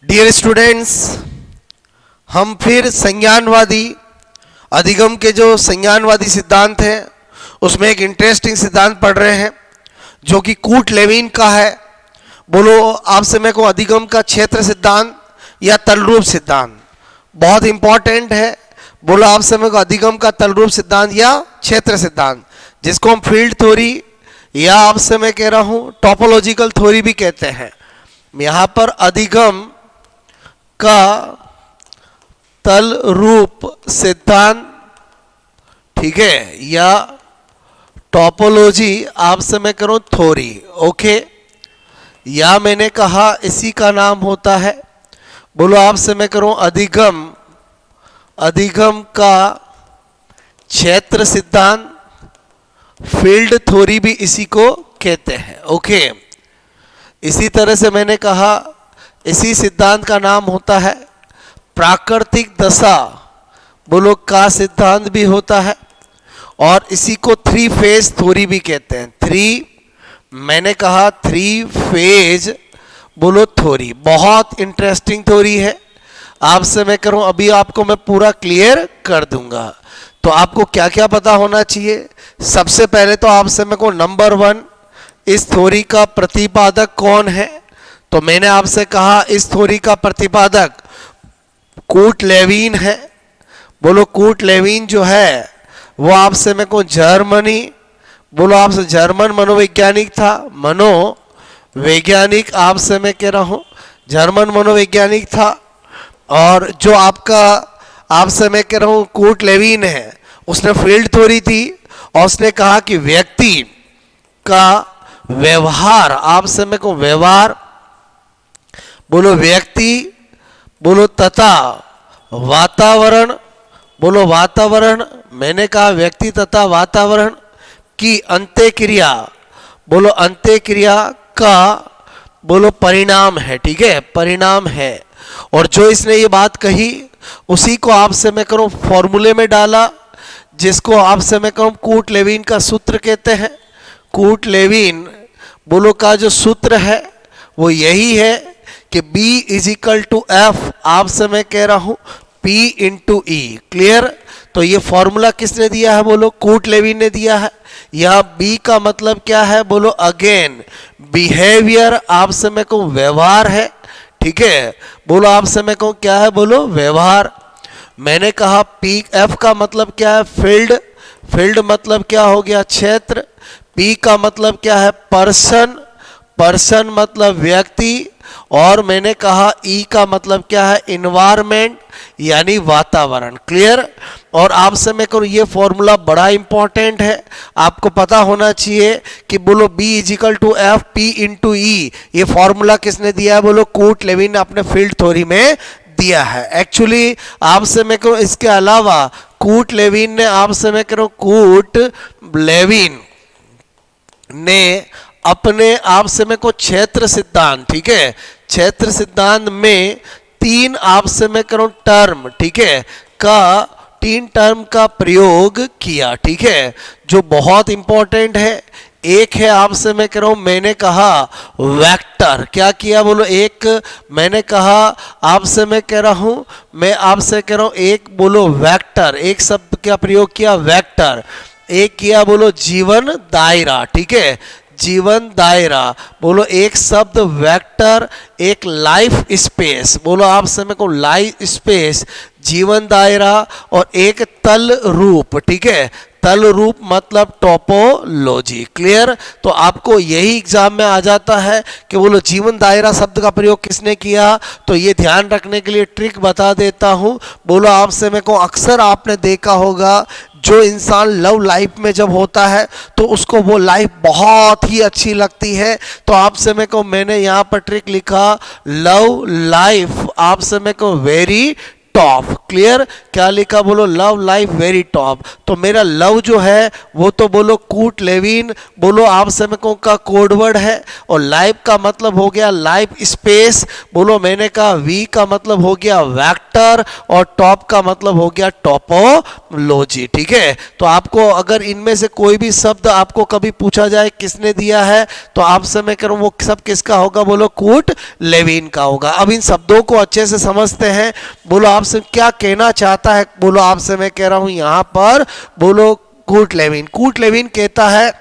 Dear students, हम फिर संज्ञानवादी अधिगम के जो संज्ञानवादी सिद्धांत हैं उसमें एक इंटरेस्टिंग सिद्धांत पढ़ रहे हैं जो कि कूट लेविन का है। बोलो आपसे मेरे को अधिगम का क्षेत्र सिद्धांत या तलरूप सिद्धांत बहुत इंपॉर्टेंट है। बोलो आपसे मेरे को अधिगम का तलरूप सिद्धांत या क्षेत्र सिद्धांत, जिसको हम फील्ड थ्योरी या आपसे मैं कह रहा हूँ टोपोलॉजिकल थ्योरी भी कहते हैं। यहाँ पर अधिगम का तल रूप सिद्धांत, ठीक है, या टोपोलॉजी आपसे मैं करूं थ्योरी, ओके। या मैंने कहा इसी का नाम होता है, बोलो आपसे मैं करूं अधिगम, अधिगम का क्षेत्र सिद्धांत, फील्ड थ्योरी भी इसी को कहते हैं, ओके। इसी तरह से मैंने कहा इसी सिद्धांत का नाम होता है प्राकृतिक दशा, बोलो का सिद्धांत भी होता है, और इसी को थ्री फेज थ्योरी भी कहते हैं। मैंने कहा थ्री फेज बोलो थ्योरी, बहुत इंटरेस्टिंग थ्योरी है। आपसे मैं करूं अभी आपको मैं पूरा क्लियर कर दूंगा। तो आपको क्या क्या पता होना चाहिए? सबसे पहले तो आपसे मैं को नंबर 1 इस थ्योरी का प्रतिपादक कौन है। तो मैंने आपसे कहा इस थ्योरी का प्रतिपादक कूट लेविन है। बोलो कूट लेविन जो है वो आपसे मैं को जर्मनी, बोलो आपसे जर्मन मनोवैज्ञानिक था, मनोवैज्ञानिक आपसे मैं कह रहा हूं जर्मन मनोवैज्ञानिक था। और जो आपका आपसे मैं कह रहा हूं कूट लेविन है, उसने फील्ड थ्योरी थी और उसने कहा कि व्यक्ति का व्यवहार, आपसे मैं को व्यवहार, बोलो व्यक्ति, बोलो तथा वातावरण, बोलो वातावरण, मैंने कहा व्यक्ति तथा वातावरण की अंत्यक्रिया, बोलो अंत्यक्रिया का बोलो परिणाम है, ठीक है, परिणाम है। और जो इसने ये बात कही उसी को आपसे मैं करूं फॉर्मूले में डाला, जिसको आपसे मैं कहूं कूट लेविन का सूत्र कहते हैं। कूट लेविन बोलो का जो सूत्र है वो यही है कि B = F, आपसे मैं कह रहा हूं P × E, क्लियर। तो ये फॉर्मूला किसने दिया है? बोलो कूट लेविन ने दिया है। यहाँ B का मतलब क्या है? बोलो अगेन बिहेवियर, आपसे मैं कहूं व्यवहार है, ठीक है। बोलो आपसे मैं कहूं क्या है? बोलो व्यवहार। मैंने कहा F का मतलब क्या है? फील्ड, फील्ड मतलब क्या हो गया? क्षेत्र। P का मतलब क्या है? पर्सन, पर्सन मतलब व्यक्ति। और मैंने कहा E का मतलब क्या है? इन्वायरमेंट यानी वातावरण, क्लियर। और आपसे मैं करूँ ये फॉर्मूला बड़ा इंपॉर्टेंट है, आपको पता होना चाहिए कि बोलो B = F P × E, ये फॉर्मूला किसने दिया है? बोलो कूट लेविन ने अपने फील्ड थ्योरी में दिया है। एक्चुअली आपसे मैं करूँ इसके अलावा कूट लेविन ने, आपसे मैं करूँ कूट लेविन ने अपने आपसे में को क्षेत्र सिद्धांत, ठीक है, क्षेत्र सिद्धांत में 3 आपसे मैं करूं टर्म, ठीक है, का 3 टर्म का प्रयोग किया, ठीक है, जो बहुत इंपॉर्टेंट है। एक है आपसे मैं कह रहा हूं, मैंने कहा वेक्टर, क्या किया? बोलो एक मैंने कहा आपसे मैं कह रहा हूं, मैं आपसे कह रहा हूं एक बोलो वेक्टर, एक शब्द का प्रयोग किया वेक्टर। एक किया बोलो जीवन दायरा, ठीक है, जीवन दायरा। बोलो एक शब्द वेक्टर, एक लाइफ स्पेस, बोलो आपसे मैं कहूँ लाइफ स्पेस, जीवन दायरा, और एक तल रूप, ठीक है, तल रूप मतलब टोपोलॉजी, क्लियर। तो आपको यही एग्जाम में आ जाता है कि बोलो जीवन दायरा शब्द का प्रयोग किसने किया। तो ये ध्यान रखने के लिए ट्रिक बता देता हूँ। बोलो आपसे मैं को अक्सर आपने देखा होगा जो इंसान लव लाइफ में जब होता है तो उसको वो लाइफ बहुत ही अच्छी लगती है। तो आपसे मैं को मैंने यहाँ पर ट्रिक लिखा लव लाइफ आपसे मैं को वेरी टॉप, क्लियर, क्या लिखा बोलो, लव लाइफ वेरी टॉप। तो मेरा लव जो है वो तो बोलो कूट लेविन बोलो आप समेकों का कोड वर्ड है, और लाइफ का मतलब हो गया लाइफ स्पेस बोलो, मैंने कहा वी का मतलब हो गया वेक्टर, और टॉप का मतलब हो गया टोपोलॉजी। ठीक है, तो आपको अगर इनमें से कोई भी शब्द आपको कभी पूछा जाए किसने दिया है, तो आप समय करो वो सब किसका होगा, बोलो कूट लेविन का होगा। अब इन शब्दों को अच्छे से समझते हैं, बोलो आपसे क्या कहना चाहता है, बोलो आपसे मैं कह रहा हूं यहां पर बोलो कूट लेविन कहता है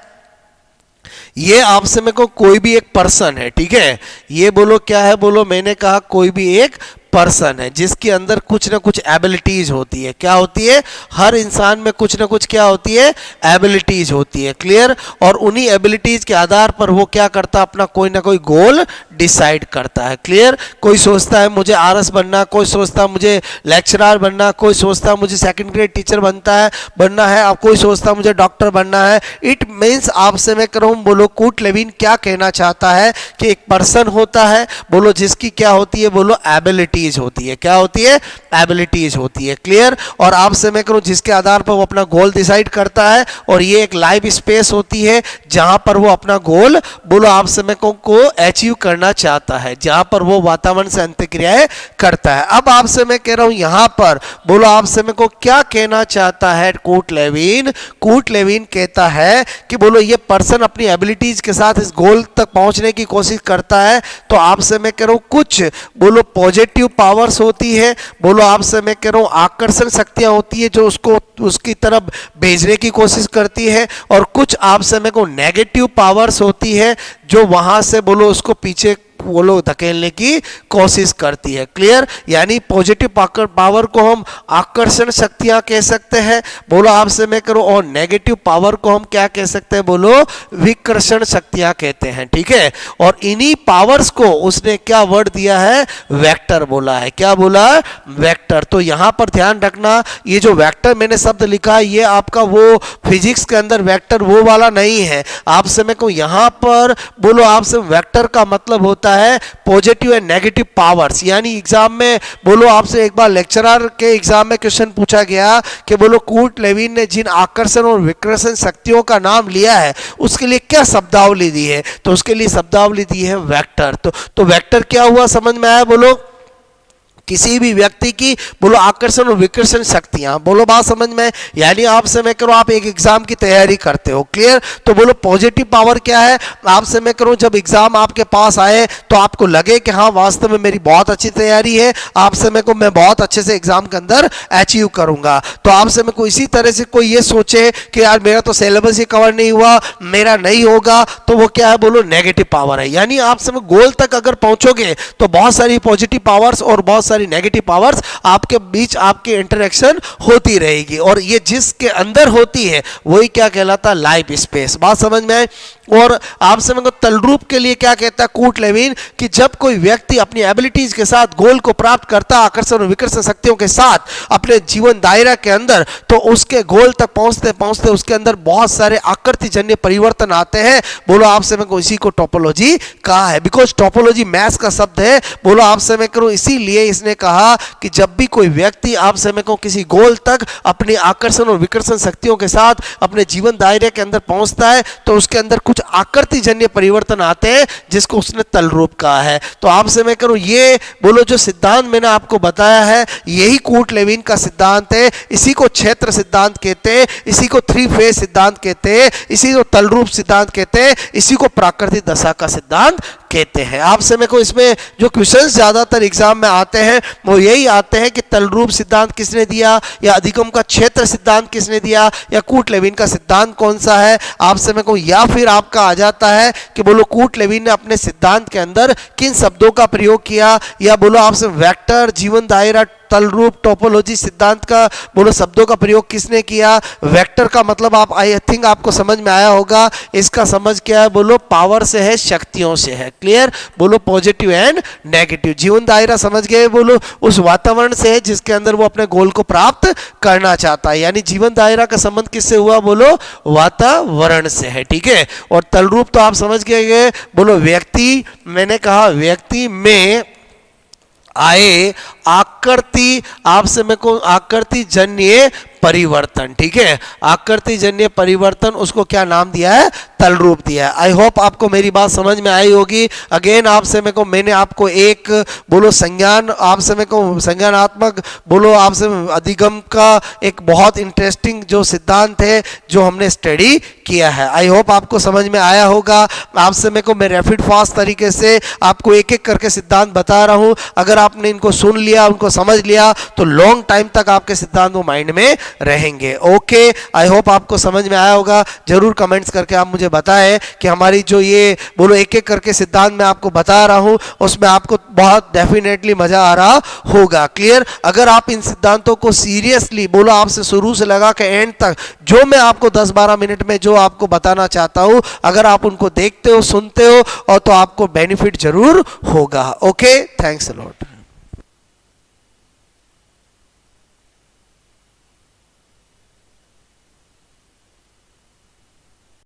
ये आपसे में को कोई भी एक पर्सन है। ठीक है, ये बोलो क्या है, बोलो मैंने कहा कोई भी एक पर्सन है जिसके अंदर कुछ ना कुछ एबिलिटीज होती है। क्या होती है, हर इंसान में कुछ ना कुछ क्या होती है, एबिलिटीज होती है। क्लियर, और उन्हीं एबिलिटीज के आधार पर वो क्या करता है, अपना कोई ना कोई गोल डिसाइड करता है। क्लियर, कोई सोचता है मुझे आरएस बनना, कोई सोचता है मुझे लेक्चरर बनना, कोई सोचता है मुझे सेकंड ग्रेड टीचर बनना है, अब कोई सोचता है मुझे डॉक्टर बनना है। इट मीन्स आपसे मैं कहूँ बोलो कूट लेविन क्या कहना चाहता है कि एक पर्सन होता है बोलो जिसकी क्या होती है, बोलो एबिलिटी होती है। क्या होती है, एबिलिटीज होती है। क्लियर, और आपसे मैं करूं जिसके आधार पर वो अपना गोल डिसाइड करता है, और ये एक लाइफ स्पेस होती है जहां पर वो अपना गोल बोलो आपसे मैं को अचीव करना चाहता है, जहां पर वो वातावरण से अंतःक्रियाएं करता है। अब आपसे मैं कह रहा हूं यहां पर बोलो आपसे मैं को क्या कहना चाहता है कूट लेविन कहता है कि बोलो ये पर्सन अपनी एबिलिटीज के साथ इस गोल तक पहुंचने की कोशिश करता है। तो आपसे मैं कह रहा हूं कुछ बोलो पॉजिटिव पावर्स होती है, बोलो आपसे मैं कह रहा हूं आकर्षण शक्तियां होती है जो उसको उसकी तरफ भेजने की कोशिश करती है, और कुछ आपसे मैं को नेगेटिव पावर्स होती है जो वहां से बोलो उसको पीछे बोलो धकेलने की कोशिश करती है। क्लियर, यानी पॉजिटिव पावर को हम आकर्षण शक्तियां कह सकते हैं बोलो आपसे मैं करूं, और नेगेटिव पावर को हम क्या कह सकते हैं, बोलो विकर्षण शक्तियां कहते हैं। ठीक है, और इन्हीं पावर्स को उसने क्या वर्ड दिया है, वेक्टर बोला है। क्या बोला, वेक्टर। तो यहां पर ध्यान रखना, ये जो वेक्टर मैंने शब्द लिखा है ये आपका वो फिजिक्स के अंदर वेक्टर वो वाला नहीं है। आपसे मैं कहूं यहां पर बोलो आपसे वेक्टर का मतलब होता है पॉजिटिव एंड नेगेटिव पावर्स। यानी एग्जाम में बोलो आपसे एक बार लेक्चरर के एग्जाम में क्वेश्चन पूछा गया कि बोलो कूट लेविन ने जिन आकर्षण और विकर्षण शक्तियों का नाम लिया है उसके लिए क्या शब्दावली दी है, तो उसके लिए शब्दावली दी है वेक्टर। तो वेक्टर क्या हुआ, समझ में आया, बोलो किसी भी व्यक्ति की बोलो आकर्षण और विकर्षण शक्तियां, बोलो बात समझ में। यानी आपसे मैं करो आप एक एग्जाम की तैयारी करते हो। क्लियर, तो बोलो पॉजिटिव पावर क्या है, आपसे मैं करूं जब एग्जाम आपके पास आए तो आपको लगे कि हाँ वास्तव में मेरी बहुत अच्छी तैयारी है, आपसे मैं बहुत अच्छे से एग्जाम के अंदर अचीव करूंगा। तो आपसे मैं इसी तरह से कोई ये सोचे कि यार मेरा तो सिलेबस ही कवर नहीं हुआ, मेरा नहीं होगा, तो वो क्या है, बोलो नेगेटिव पावर है। यानी आपसे मैं गोल तक अगर पहुंचोगे तो बहुत सारी पॉजिटिव पावर्स और बहुत सारी नेगेटिव पावर्स आपके बीच आपकी इंटरेक्शन होती रहेगी, और ये जिसके अंदर होती है वही क्या कहलाता है, लाइफ स्पेस। बात समझ में आए। और आपसे मैं तलरूप के लिए क्या कहता है कूट लेविन कि जब कोई व्यक्ति अपनी एबिलिटीज के साथ गोल को प्राप्त करता है आकर्षण और विकर्षण शक्तियों के साथ अपने जीवन दायरा के अंदर, तो उसके गोल तक पहुंचते पहुंचते उसके अंदर बहुत सारे आकृतिजन्य परिवर्तन आते हैं। बोलो आपसे मैं इसी को टोपोलॉजी कहा है, बिकॉज टोपोलॉजी मैथ्स का शब्द है। बोलो आपसे मैं करूं इसीलिए इसने कहा कि जब भी कोई व्यक्ति आपसे मैं कहूं किसी गोल तक अपनी आकर्षण और विकर्षण शक्तियों के साथ अपने जीवन दायरे के अंदर पहुंचता है तो उसके अंदर कुछ आकृतिजन्य परिवर्तन आते हैं जिसको उसने तल रूप कहा है। तो आपसे मैं करूं ये बोलो जो सिद्धांत मैंने आपको बताया है यही कूट लेविन का सिद्धांत है, इसी को क्षेत्र सिद्धांत कहते हैं, इसी को थ्री फेज सिद्धांत कहते हैं, इसी को तल रूप सिद्धांत कहते हैं, इसी को प्राकृतिक दशा का सिद्धांत कहते हैं। आपसे मेरे को इसमें जो क्वेश्चंस ज्यादातर एग्जाम में आते हैं वो यही आते हैं कि तलरूप सिद्धांत किसने दिया, या अधिगम का क्षेत्र सिद्धांत किसने दिया, या कूट लेविन का सिद्धांत कौन सा है। आपसे मेरे को या फिर आपका आ जाता है कि बोलो कूट लेविन ने अपने सिद्धांत के अंदर किन शब्दों का प्रयोग किया, या बोलो आपसे वेक्टर, जीवन दायरा, तल रूप, टोपोलॉजी सिद्धांत का बोलो शब्दों का प्रयोग किसने किया। वेक्टर का मतलब आप आई थिंक आपको समझ में आया होगा, इसका समझ क्या है, बोलो पावर से है, शक्तियों से है। क्लियर, बोलो पॉजिटिव एंड नेगेटिव। जीवन दायरा समझ गए, बोलो उस वातावरण से है जिसके अंदर वो अपने गोल को प्राप्त करना चाहता है, यानी जीवन दायरा का संबंध किससे हुआ, बोलो वातावरण से है। ठीक है, और तल रूप तो आप समझ गए, बोलो व्यक्ति, मैंने कहा व्यक्ति में आए आकृति, आपसे मेरे को आकृति जन्य परिवर्तन, ठीक है, आकृति जन्य परिवर्तन, उसको क्या नाम दिया है, तल रूप दिया है। आई होप आपको मेरी बात समझ में आई होगी। अगेन आपसे मेरे को, मैंने आपको एक बोलो संज्ञान, आपसे मेरे को संज्ञानात्मक बोलो, आपसे अधिगम का एक बहुत इंटरेस्टिंग जो सिद्धांत है जो हमने स्टडी किया है। आई होप आपको समझ में आया होगा। आपसे मेरे को मैं रैपिड फास्ट तरीके से आपको एक एक करके सिद्धांत बता रहा हूं। अगर आपने इनको सुन लिया, उनको समझ लिया, तो लॉन्ग टाइम तक आपके सिद्धांत वो माइंड में रहेंगे। ओके, आई होप आपको समझ में आया होगा। जरूर कमेंट्स करके आप मुझे बताएं कि हमारी जो ये बोलो एक एक करके सिद्धांत मैं आपको बता रहा हूं, उसमें आपको बहुत डेफिनेटली मजा आ रहा होगा। क्लियर? अगर आप इन सिद्धांतों को सीरियसली बोलो, आपसे शुरू से लगा के एंड तक जो मैं आपको 10-12 मिनट में जो आपको बताना चाहता हूं, अगर आप उनको देखते हो, सुनते हो, और तो आपको बेनिफिट जरूर होगा। Okay, thanks a lot.